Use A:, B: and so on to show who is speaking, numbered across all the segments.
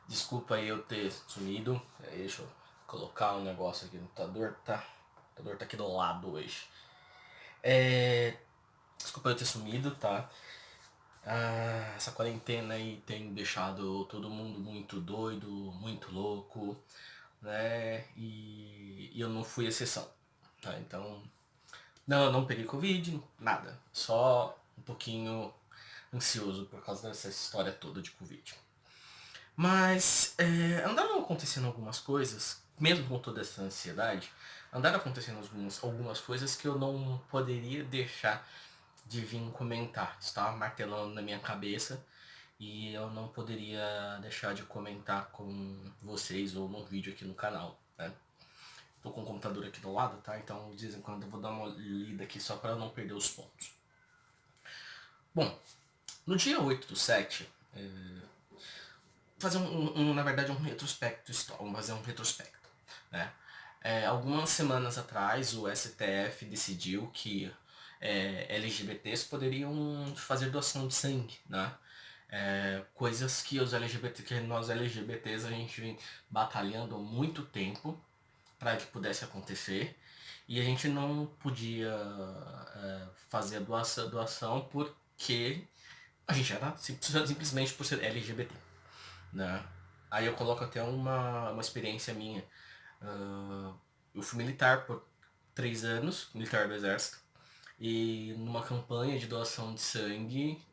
A: Desculpa aí eu ter sumido. Deixa eu colocar um negócio aqui no computador, tá? O computador tá aqui do lado hoje. Desculpa eu ter sumido, tá? Essa quarentena aí tem deixado todo mundo muito doido, muito louco, né? E eu não fui exceção, tá? Então, não, eu não peguei Covid, nada. Só um pouquinho ansioso por causa dessa história toda de Covid. Mas andaram acontecendo algumas coisas, mesmo com toda essa ansiedade, andaram acontecendo algumas coisas que eu não poderia deixar de vir comentar. Estava martelando na minha cabeça e eu não poderia deixar de comentar com vocês ou no vídeo aqui no canal, né? Tô com o computador aqui do lado, tá? Então de vez em quando eu vou dar uma lida aqui só para não perder os pontos. Bom, no dia 8/7, fazer na verdade um retrospecto histórico, vamos fazer um retrospecto, né? Algumas semanas atrás o STF decidiu que LGBTs poderiam fazer doação de sangue, né? Coisas que que nós LGBTs a gente vem batalhando há muito tempo para que pudesse acontecer e a gente não podia fazer a doação porque a gente era simplesmente por ser LGBT, né? Aí eu coloco até uma experiência minha. Eu fui militar por 3 anos, militar do exército, e numa campanha de doação de sangue,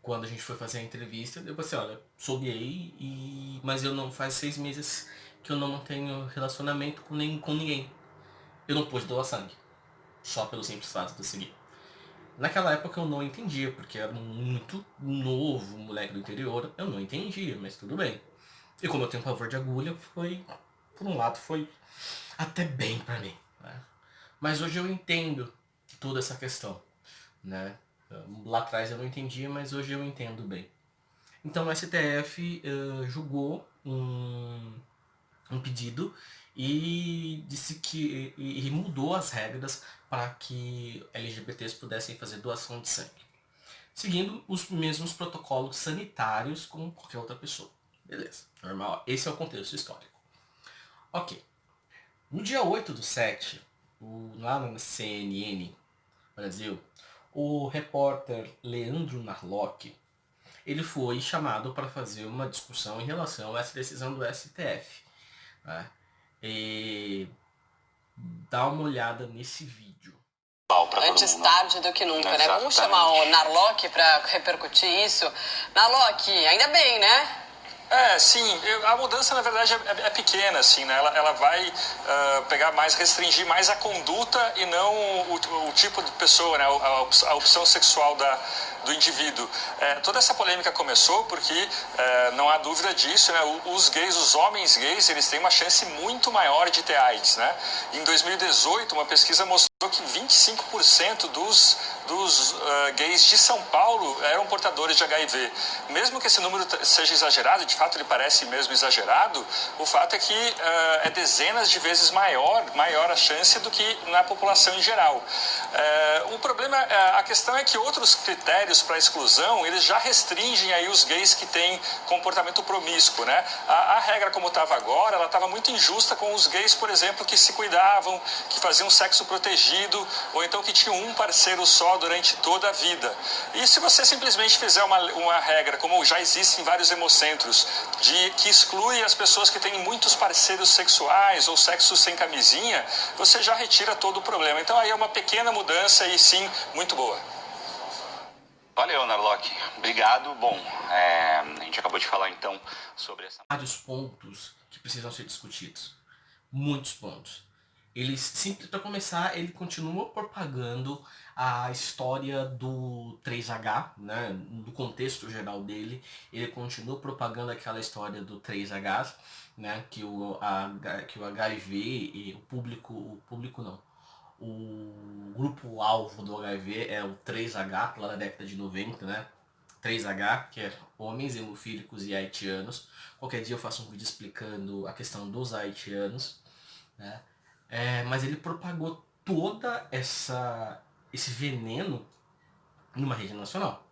A: quando a gente foi fazer a entrevista, eu falei assim, olha, sou gay, mas eu não faz 6 meses que eu não tenho relacionamento com ninguém. Eu não pude doar sangue, só pelo simples fato de eu seguir. Naquela época eu não entendia, porque eu era muito novo, moleque do interior, eu não entendia, mas tudo bem. E como eu tenho pavor de agulha, por um lado, foi até bem pra mim, né? Mas hoje eu entendo toda essa questão, né? Lá atrás eu não entendia, mas hoje eu entendo bem. Então o STF julgou um pedido e disse que e mudou as regras para que LGBTs pudessem fazer doação de sangue, seguindo os mesmos protocolos sanitários como qualquer outra pessoa. Beleza, normal. Esse é o contexto histórico. Ok. No dia 8/7, lá na CNN Brasil, o repórter Leandro Narlock, ele foi chamado para fazer uma discussão em relação a essa decisão do STF. Né? E dá uma olhada nesse vídeo.
B: Antes tarde do que nunca, né? Vamos chamar o Narlock para repercutir isso. Narlock, ainda bem, né?
C: Sim, a mudança na verdade é pequena, assim, né? Ela vai restringir mais a conduta e não o tipo de pessoa, né? A opção sexual do indivíduo. Toda essa polêmica começou porque, não há dúvida disso, né? Os homens gays, eles têm uma chance muito maior de ter AIDS, né? Em 2018, uma pesquisa mostrou que 25% dos gays de São Paulo eram portadores de HIV. Mesmo que esse número seja exagerado, de fato ele parece mesmo exagerado, o fato é que é dezenas de vezes maior a chance do que na população em geral. O problema, a questão é que outros critérios para exclusão, eles já restringem aí os gays que têm comportamento promíscuo, né? A regra como estava agora, ela estava muito injusta com os gays, por exemplo, que se cuidavam, que faziam sexo protegido, ou então que tinham um parceiro só durante toda a vida. E se você simplesmente fizer uma regra, como já existe em vários hemocentros, que exclui as pessoas que têm muitos parceiros sexuais ou sexo sem camisinha, você já retira todo o problema. Então aí é uma pequena mudança e sim, muito boa.
D: Valeu, Narlock. Obrigado. Bom, a gente acabou de falar então sobre essa...
A: Vários pontos que precisam ser discutidos. Muitos pontos. Para começar, ele continua propagando a história do 3H, né, do contexto geral dele. Ele continua propagando aquela história do 3H, né, que o HIV e o público não, o grupo-alvo do HIV é o 3H, lá da década de 90, né? 3H, que é homens hemofílicos e haitianos. Qualquer dia eu faço um vídeo explicando a questão dos haitianos, né? Mas ele propagou toda esse veneno em rede nacional,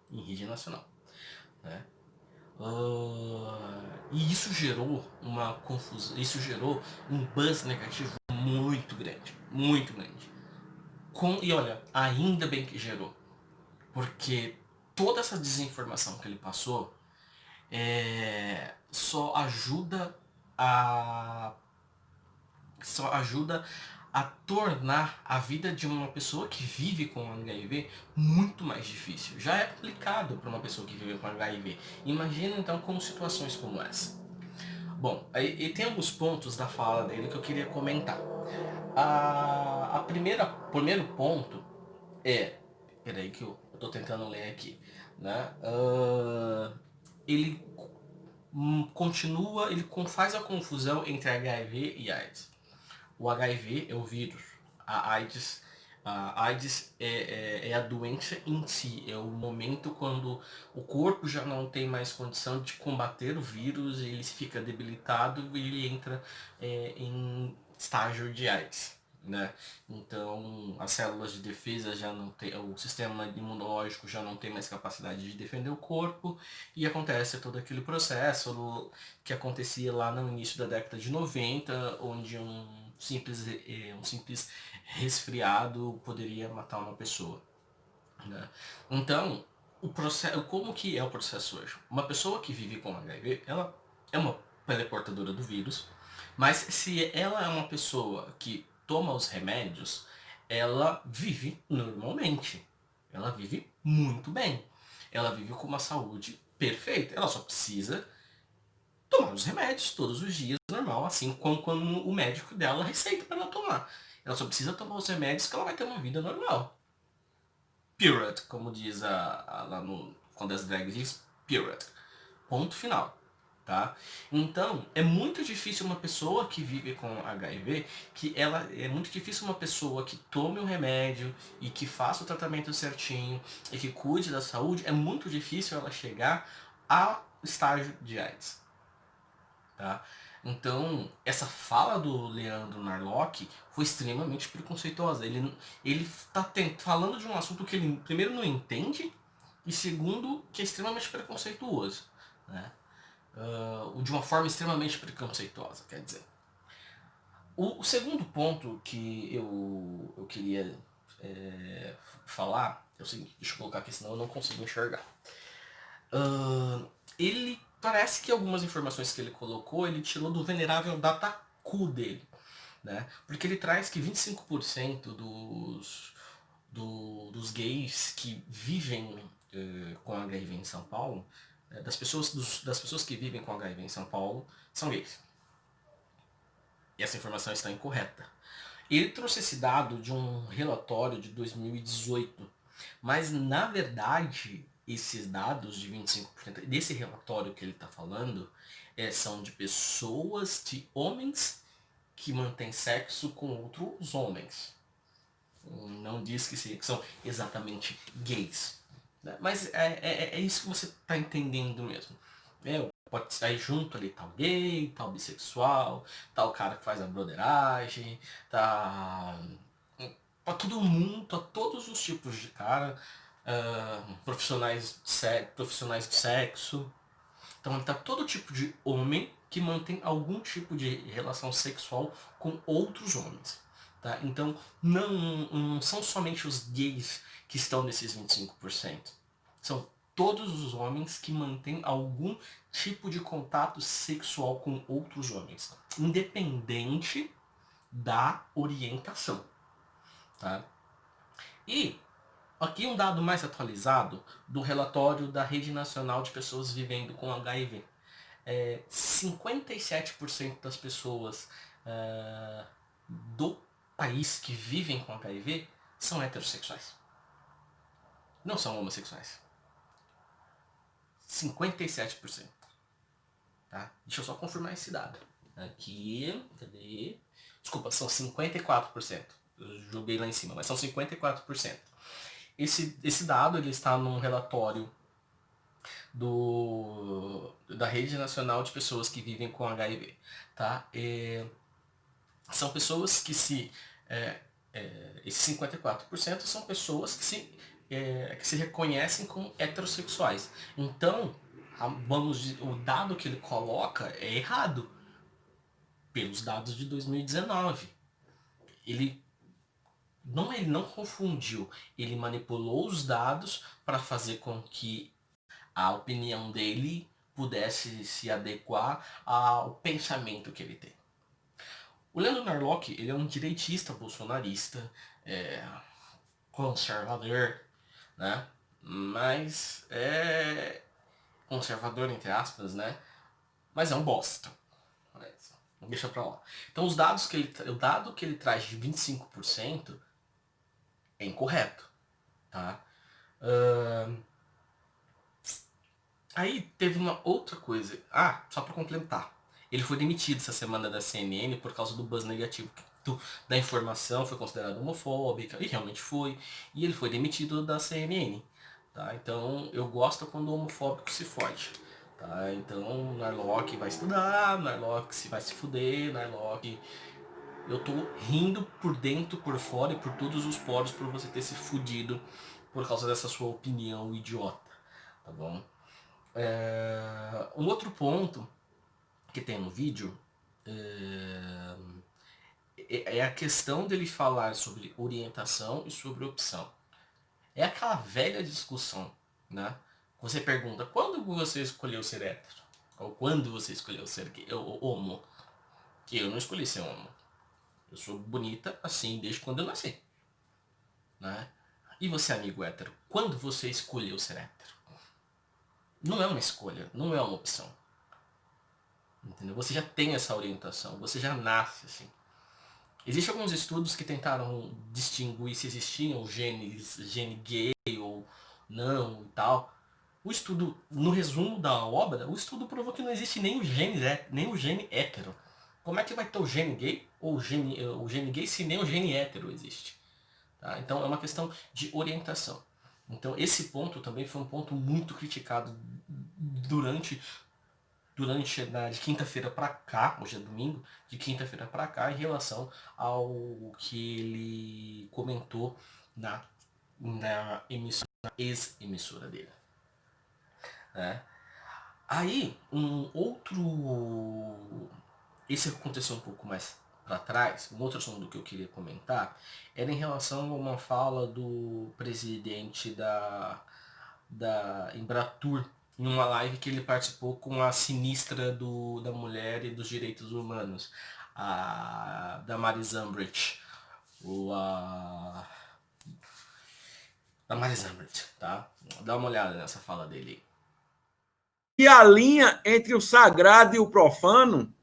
A: né? E isso gerou uma confusão, isso gerou um buzz negativo muito grande, muito grande. E olha, ainda bem que gerou, porque toda essa desinformação que ele passou só ajuda a tornar a vida de uma pessoa que vive com HIV muito mais difícil. Já é complicado para uma pessoa que vive com HIV. Imagina então com situações como essa. Bom, e tem alguns pontos da fala dele que eu queria comentar. Primeiro ponto é... Peraí que eu tô tentando ler aqui. Né? Ele faz a confusão entre HIV e AIDS. O HIV é o vírus. A AIDS é a doença em si. É o momento quando o corpo já não tem mais condição de combater o vírus, ele fica debilitado e ele entra em estágio de AIDS. Né? Então as células de defesa já não tem, o sistema imunológico já não tem mais capacidade de defender o corpo e acontece todo aquele processo que acontecia lá no início da década de 90, onde um simples resfriado poderia matar uma pessoa. Né? Então, como que é o processo hoje? Uma pessoa que vive com HIV, ela é portadora do vírus, mas se ela é uma pessoa que toma os remédios, ela vive normalmente. Ela vive muito bem. Ela vive com uma saúde perfeita. Ela só precisa tomar os remédios todos os dias, normal, assim como o médico dela receita para ela tomar. Ela só precisa tomar os remédios que ela vai ter uma vida normal. Period, como diz lá quando as drags diz, period. Ponto final. Tá? Então, é muito difícil uma pessoa que vive com HIV, é muito difícil uma pessoa que tome o remédio e que faça o tratamento certinho e que cuide da saúde, é muito difícil ela chegar ao estágio de AIDS. Tá? Então, essa fala do Leandro Narlock foi extremamente preconceituosa. Ele está falando de um assunto que ele, primeiro, não entende e, segundo, que é extremamente preconceituoso. Né? De uma forma extremamente preconceituosa, quer dizer. O segundo ponto que eu queria falar é o seguinte, deixa eu colocar aqui, senão eu não consigo enxergar. Ele parece que algumas informações que ele colocou, ele tirou do venerável Dataku dele. Né? Porque ele traz que 25% dos gays que vivem com HIV em São Paulo, das pessoas que vivem com HIV em São Paulo, são gays. E essa informação está incorreta. Ele trouxe esse dado de um relatório de 2018, mas na verdade esses dados de 25% desse relatório que ele está falando são de pessoas, de homens que mantêm sexo com outros homens. Não diz que são exatamente gays. Né? Mas é isso que você está entendendo mesmo. Pode sair junto ali, tal gay, tal bissexual, tal cara que faz a broderagem, tá para todo mundo, para todos os tipos de cara, profissionais do sexo. Então tá todo tipo de homem que mantém algum tipo de relação sexual com outros homens. Tá? Então não são somente os gays que estão nesses 25%. São todos os homens que mantêm algum tipo de contato sexual com outros homens, independente da orientação. Tá? E aqui um dado mais atualizado do relatório da Rede Nacional de Pessoas Vivendo com HIV. 57% das pessoas do país que vivem com HIV são heterossexuais. Não são homossexuais. 57%. Tá? Deixa eu só confirmar esse dado. Aqui, cadê? Desculpa, são 54%. Eu joguei lá em cima, mas são 54%. Esse dado ele está num relatório da Rede Nacional de Pessoas que Vivem com HIV. Tá? São pessoas que esses 54% são pessoas que se reconhecem como heterossexuais. Então, o dado que ele coloca é errado. Pelos dados de 2019. Ele não confundiu, ele manipulou os dados para fazer com que a opinião dele pudesse se adequar ao pensamento que ele tem. O Leandro Narlock, ele é um direitista bolsonarista, conservador, né? Mas é conservador entre aspas, né? Mas é um bosta. Deixa pra lá. Então o dado que ele traz de 25% é incorreto, tá? Aí teve uma outra coisa. Só pra complementar. Ele foi demitido essa semana da CNN por causa do buzz negativo da informação, foi considerada homofóbica, e realmente foi. E ele foi demitido da CNN, tá? Então eu gosto quando o homofóbico se fode. Tá, então Narlock vai estudar, Narlock vai se fuder, Narlock... Eu tô rindo por dentro, por fora e por todos os poros por você ter se fudido por causa dessa sua opinião idiota, tá bom? Um outro ponto que tem no vídeo é a questão dele falar sobre orientação e sobre opção. É aquela velha discussão, né? Você pergunta, quando você escolheu ser hétero? Ou quando você escolheu ser homo? Eu não escolhi ser homo. Eu sou bonita assim desde quando eu nasci. Né? E você, amigo hétero, quando você escolheu ser hétero? Não é uma escolha, não é uma opção. Entendeu? Você já tem essa orientação, você já nasce assim. Existem alguns estudos que tentaram distinguir se existiam gene gay ou não e tal. O estudo, no resumo da obra, o estudo provou que não existe nem o gene hétero. Como é que vai ter o gene gay ou o gene gay se nem o gene hétero existe? Tá? Então é uma questão de orientação. Então esse ponto também foi um ponto muito criticado durante de quinta-feira para cá, hoje é domingo, de quinta-feira para cá, em relação ao que ele comentou na ex-emissora dele. Aí, esse aconteceu um pouco mais para trás, um outro assunto que eu queria comentar, era em relação a uma fala do presidente da Embratur, em uma live que ele participou com a sinistra da mulher e dos direitos humanos, a Damaris Zambrit, Damaris Zambrit, tá? Dá uma olhada nessa fala dele.
E: E a linha entre o sagrado e o profano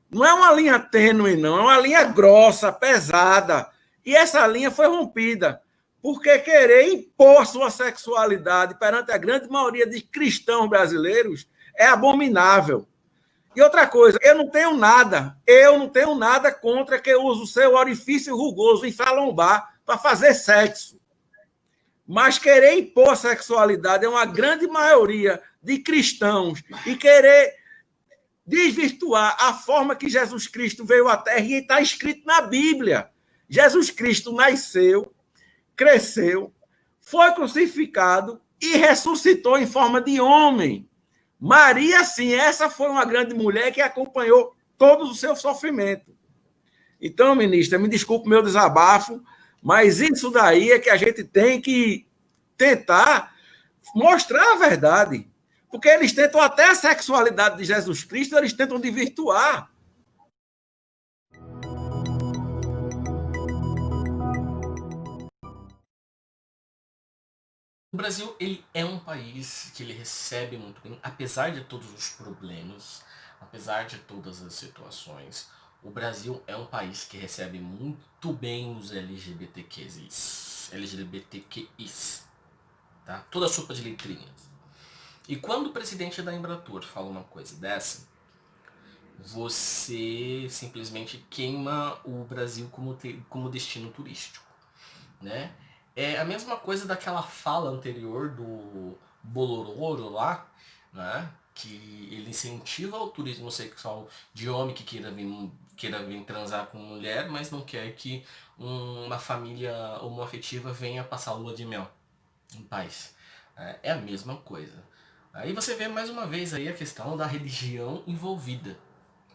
E: não é uma linha tênue, não, é uma linha grossa, pesada. E essa linha foi rompida, porque querer impor sua sexualidade perante a grande maioria de cristãos brasileiros é abominável. E outra coisa, eu não tenho nada contra que use o seu orifício rugoso infralombar para fazer sexo. Mas querer impor a sexualidade é uma grande maioria de cristãos e querer desvirtuar a forma que Jesus Cristo veio à Terra e está escrito na Bíblia. Jesus Cristo nasceu, cresceu, foi crucificado e ressuscitou em forma de homem. Maria, sim, essa foi uma grande mulher que acompanhou todo o seu sofrimento. Então, ministra, me desculpe o meu desabafo, mas isso daí é que a gente tem que tentar mostrar a verdade. Porque eles tentam até a sexualidade de Jesus Cristo, eles tentam desvirtuar.
A: O Brasil, ele é um país que ele recebe muito bem, apesar de todos os problemas, apesar de todas as situações. O Brasil é um país que recebe muito bem os LGBTQIs, tá? Toda a sopa de letrinhas. E quando o presidente da Embratur fala uma coisa dessa, você simplesmente queima o Brasil como destino turístico, né? É a mesma coisa daquela fala anterior do Bolororo lá, né? Que ele incentiva o turismo sexual de homem que queira vir transar com mulher, mas não quer que uma família homoafetiva venha passar lua de mel em paz. É a mesma coisa. Aí você vê mais uma vez aí a questão da religião envolvida,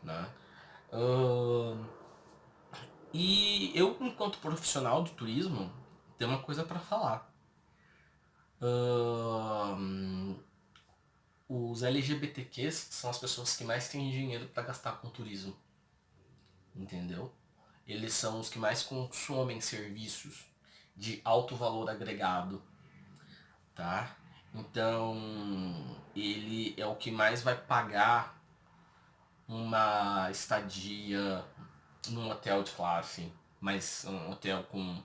A: né? Ahn, e eu, enquanto profissional de turismo, tenho uma coisa para falar. Ahn, os LGBTQs são as pessoas que mais têm dinheiro para gastar com turismo, entendeu? Eles são os que mais consomem serviços de alto valor agregado, tá? Então, ele é o que mais vai pagar uma estadia num hotel de classe, mas um hotel com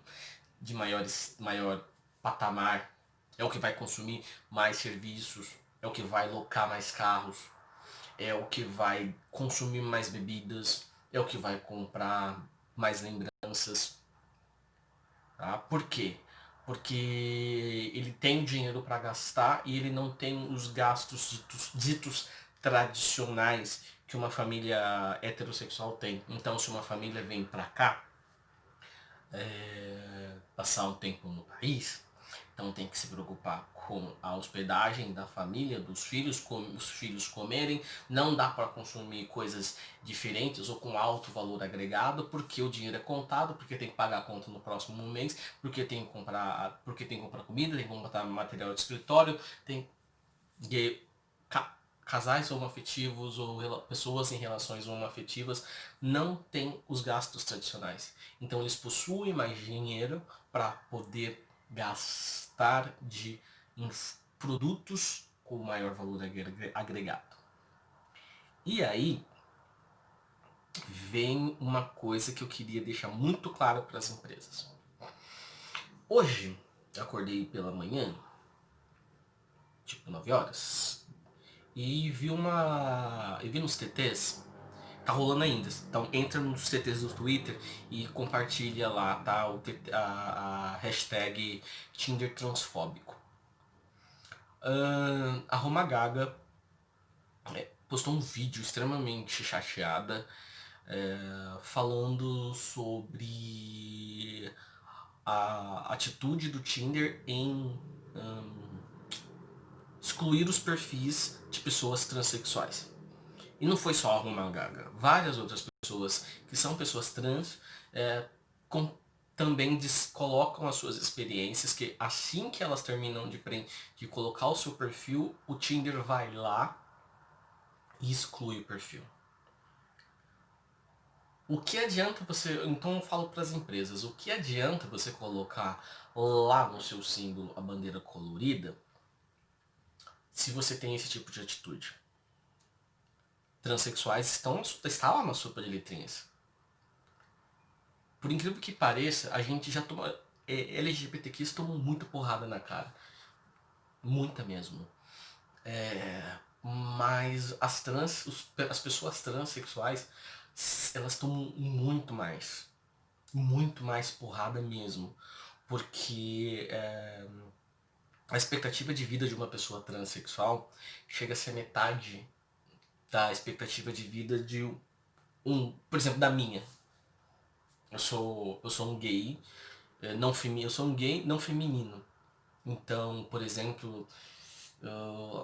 A: maior patamar, é o que vai consumir mais serviços, é o que vai locar mais carros, é o que vai consumir mais bebidas, é o que vai comprar mais lembranças. Tá? Por quê? Porque ele tem dinheiro para gastar e ele não tem os gastos ditos tradicionais que uma família heterossexual tem. Então, se uma família vem para cá passar um tempo no país, então tem que se preocupar com a hospedagem da família, dos filhos, os filhos comerem. Não dá para consumir coisas diferentes ou com alto valor agregado, porque o dinheiro é contado, porque tem que pagar a conta no próximo mês, porque tem que comprar comida, tem que comprar material de escritório, tem e, casais homoafetivos ou pessoas em relações homoafetivas não têm os gastos tradicionais. Então eles possuem mais dinheiro para poder gastar em produtos com maior valor agregado. E aí vem uma coisa que eu queria deixar muito claro para as empresas. Hoje, eu acordei pela manhã, tipo 9 horas, e vi nos TTs, tá rolando ainda. Então entra nos TTs do Twitter e compartilha lá, tá? A hashtag Tinder transfóbico. A Roma Gaga postou um vídeo extremamente chateada falando sobre a atitude do Tinder em excluir os perfis de pessoas transexuais. E não foi só a Roma Gaga, várias outras pessoas que são pessoas trans também colocam as suas experiências, que assim que elas terminam de colocar o seu perfil, o Tinder vai lá e exclui o perfil. O que adianta você... Então eu falo para as empresas, o que adianta você colocar lá no seu símbolo a bandeira colorida se você tem esse tipo de atitude? Transsexuais está lá na sopa de letrinhas. Por incrível que pareça, a gente já toma... LGBTQs tomam muita porrada na cara. Muita mesmo. Mas as pessoas transexuais, elas tomam muito mais. Muito mais porrada mesmo. Porque a expectativa de vida de uma pessoa transexual chega a ser metade da expectativa de vida de por exemplo, da minha. Eu sou um gay, eu sou um gay não feminino. Então, por exemplo,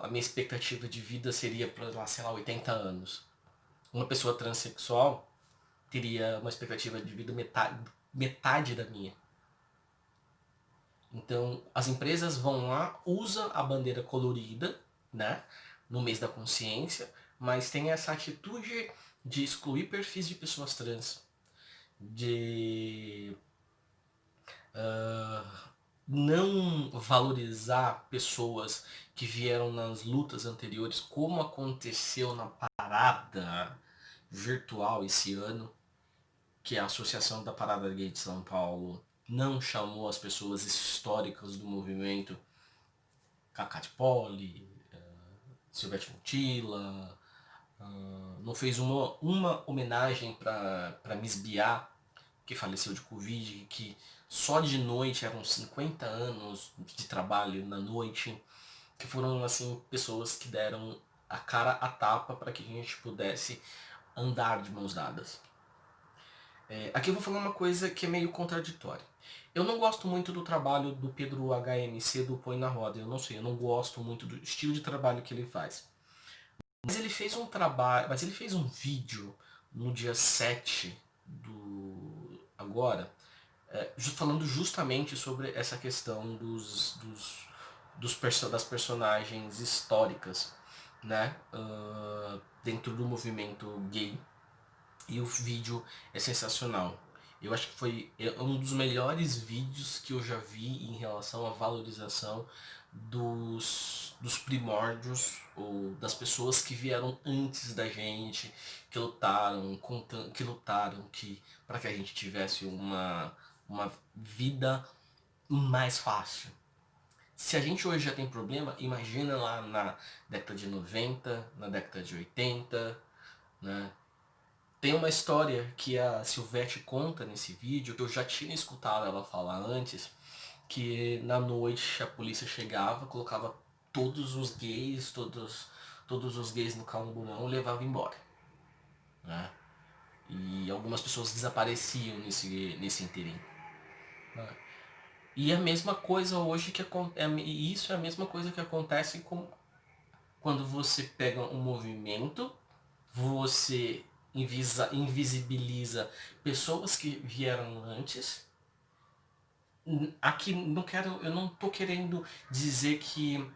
A: a minha expectativa de vida seria para, sei lá, 80 anos. Uma pessoa transexual teria uma expectativa de vida metade da minha. Então, as empresas vão lá, usam a bandeira colorida, né, no mês da consciência, mas tem essa atitude de excluir perfis de pessoas trans, de não valorizar pessoas que vieram nas lutas anteriores, como aconteceu na parada virtual esse ano, que a Associação da Parada Gay de São Paulo não chamou as pessoas históricas do movimento, Cacá de Poli, Silvete Montilla, não fez uma homenagem para Miss Biá, que faleceu de Covid, que só de noite eram 50 anos de trabalho na noite, que foram assim pessoas que deram a cara a tapa para que a gente pudesse andar de mãos dadas. Aqui eu vou falar uma coisa que é meio contraditória. Eu não gosto muito do trabalho do Pedro HMC do Põe na Roda. Eu não sei, eu não gosto muito do estilo de trabalho que ele faz. Mas ele fez um trabalho, mas ele fez um vídeo no dia 7 do agora, falando justamente sobre essa questão das personagens históricas, né, dentro do movimento gay. E o vídeo é sensacional. Eu acho que foi um dos melhores vídeos que eu já vi em relação à valorização dos primórdios ou das pessoas que vieram antes da gente, que lutaram, que para que a gente tivesse uma vida mais fácil. Se a gente hoje já tem problema, imagina lá na década de 90, na década de 80, né? Tem uma história que a Silvete conta nesse vídeo, que eu já tinha escutado ela falar antes, que na noite a polícia chegava, colocava todos os gays no camburão e levava embora, né? E algumas pessoas desapareciam nesse interim, né? E a mesma coisa hoje isso é a mesma coisa que acontece quando você pega um movimento, você invisibiliza pessoas que vieram antes. Aqui eu não tô querendo dizer que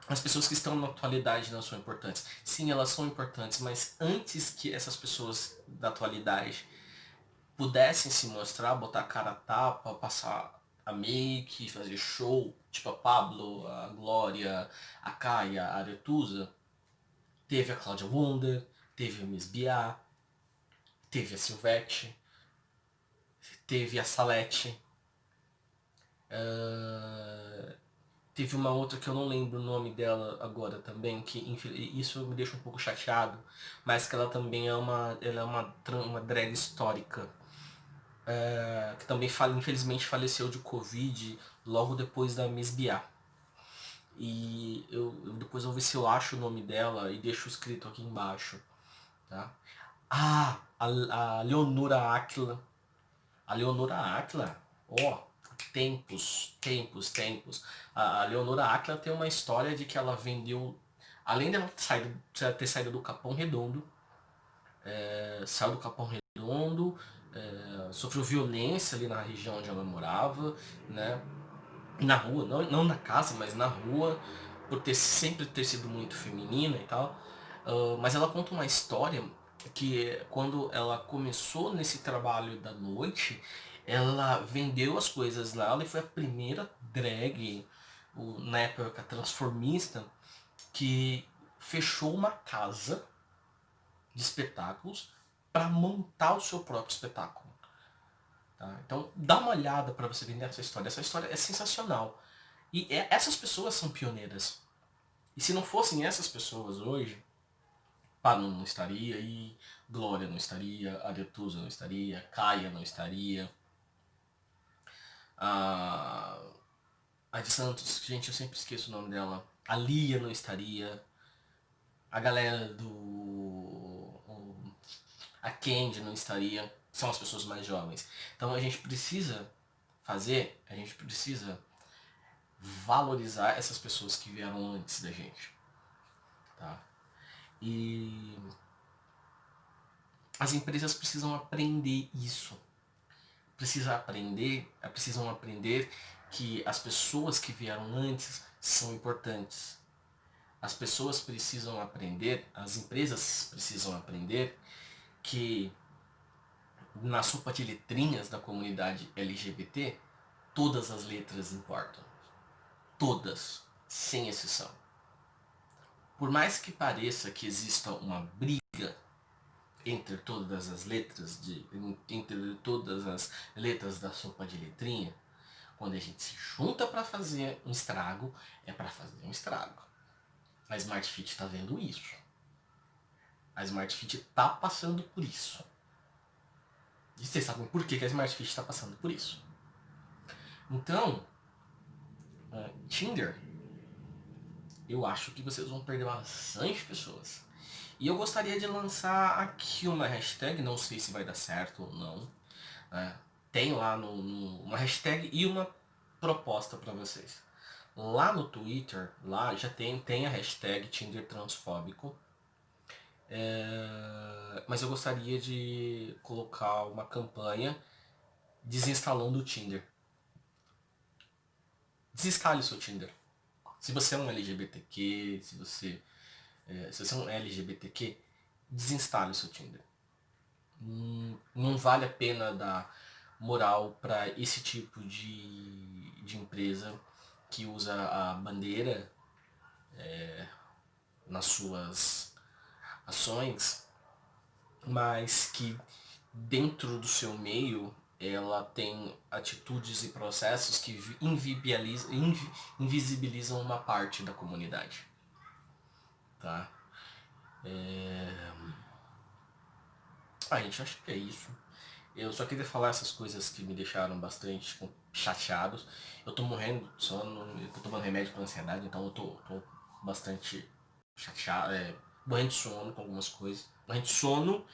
A: as pessoas que estão na atualidade não são importantes. Sim, elas são importantes, mas antes que essas pessoas da atualidade pudessem se mostrar, botar a cara a tapa, passar a make, fazer show, tipo a Pablo, a Glória, a Kaia, a Aretusa, teve a Cláudia Wonder, teve a Miss Bia, teve a Silvete, teve a Salete, teve uma outra que eu não lembro o nome dela agora também, que isso me deixa um pouco chateado, mas que ela também ela é uma drag histórica, que também infelizmente faleceu de Covid logo depois da Miss Bia. E depois eu vou ver se eu acho o nome dela e deixo escrito aqui embaixo, tá? A Leonora Aquila. A Leonora Aquila, tempos. A Leonora Aquila tem uma história de que ela vendeu, além dela ter saído do Capão Redondo, saiu do Capão Redondo, sofreu violência ali na região onde ela morava, né? Na rua, não na casa, mas na rua, por sempre ter sido muito feminina e tal. Mas ela conta uma história que quando ela começou nesse trabalho da noite, ela vendeu as coisas lá, ela foi a primeira drag, na época transformista, que fechou uma casa de espetáculos para montar o seu próprio espetáculo. Tá? Então dá uma olhada para você ver essa história. Essa história é sensacional. E essas pessoas são pioneiras. E se não fossem essas pessoas hoje, Pano não estaria, e Glória não estaria, Aretusa não estaria, Kaia não estaria, a de Santos, gente, eu sempre esqueço o nome dela, a Lia não estaria, a galera a Candy não estaria, são as pessoas mais jovens. Então a gente precisa valorizar essas pessoas que vieram antes da gente, tá? E as empresas precisam aprender isso. Precisam aprender que as pessoas que vieram antes são importantes. As empresas precisam aprender que na sopa de letrinhas da comunidade LGBT, todas as letras importam. Todas, sem exceção. Por mais que pareça que exista uma briga entre todas as letras da sopa de letrinha, quando a gente se junta para fazer um estrago, é para fazer um estrago. A Smart Fit está vendo isso. A Smart Fit está passando por isso. E vocês sabem por que a Smart Fit está passando por isso. Então, Tinder, eu acho que vocês vão perder bastante pessoas. E eu gostaria de lançar aqui uma hashtag, não sei se vai dar certo ou não, né? Tem lá uma hashtag e uma proposta para vocês. Lá no Twitter, lá já tem a hashtag Tinder transfóbico. Mas eu gostaria de colocar uma campanha desinstalando o Tinder. Desinstale o seu Tinder. Se você é um LGBTQ, se você é um LGBTQ, desinstale o seu Tinder. Não vale a pena dar moral para esse tipo de empresa que usa a bandeira nas suas ações, mas que dentro do seu meio ela tem atitudes e processos que invisibilizam uma parte da comunidade. Tá? Gente, acho que é isso. Eu só queria falar essas coisas que me deixaram bastante chateados. Eu tô morrendo de sono, eu tô tomando remédio pra ansiedade, então eu tô bastante chateado, morrendo de sono com algumas coisas. Morrendo de sono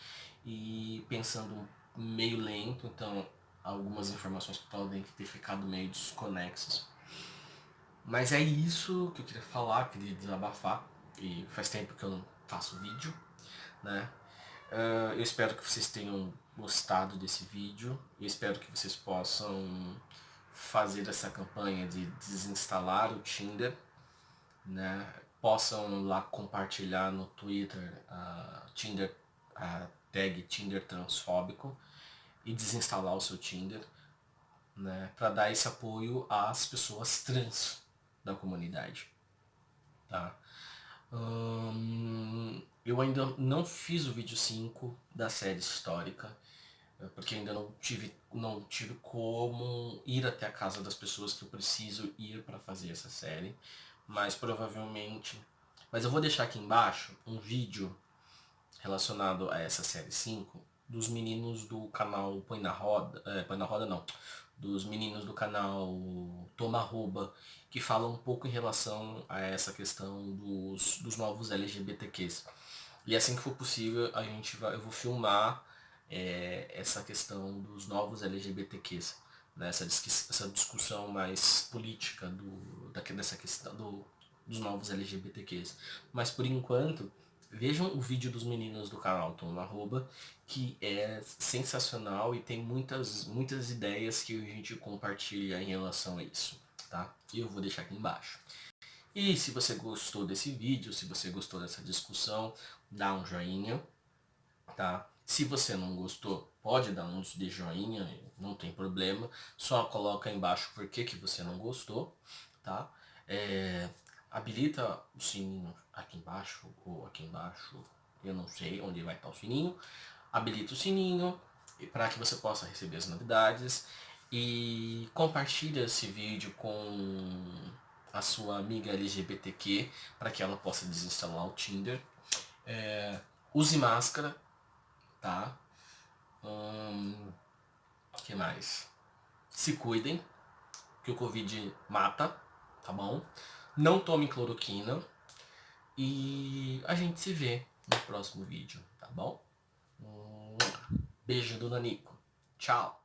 A: e pensando meio lento, então algumas informações podem ter ficado meio desconexas. Mas é isso que eu queria falar, queria desabafar. E faz tempo que eu não faço vídeo, né? Eu espero que vocês tenham gostado desse vídeo. Eu espero que vocês possam fazer essa campanha de desinstalar o Tinder, né? Possam lá compartilhar no Twitter a tag Tinder transfóbico e desinstalar o seu Tinder, né? Para dar esse apoio às pessoas trans da comunidade, tá? Eu ainda não fiz o vídeo 5 da série histórica, porque ainda não tive como ir até a casa das pessoas que eu preciso ir para fazer essa série, mas provavelmente... Mas eu vou deixar aqui embaixo um vídeo relacionado a essa série 5 dos meninos do canal Põe na Roda, não, dos meninos do canal Toma Arroba, que falam um pouco em relação a essa questão dos novos LGBTQs. E assim que for possível, eu vou filmar essa questão dos novos LGBTQs, né? Essa discussão mais política dessa questão dos novos LGBTQs. Mas por enquanto, vejam o vídeo dos meninos do canal Tom Arroba, que é sensacional e tem muitas ideias que a gente compartilha em relação a isso, tá? E eu vou deixar aqui embaixo. E se você gostou desse vídeo, se você gostou dessa discussão, dá um joinha, tá? Se você não gostou, pode dar um de joinha, não tem problema. Só coloca aí embaixo por que você não gostou, tá? Habilita o sininho aqui embaixo ou aqui embaixo, eu não sei onde vai estar o sininho. Habilita o sininho para que você possa receber as novidades e compartilha esse vídeo com a sua amiga LGBTQ para que ela possa desinstalar o Tinder. Use máscara, tá? Que mais? Se cuidem, que o Covid mata, tá bom? Não tome cloroquina e a gente se vê no próximo vídeo, tá bom? Beijo do Nanico. Tchau.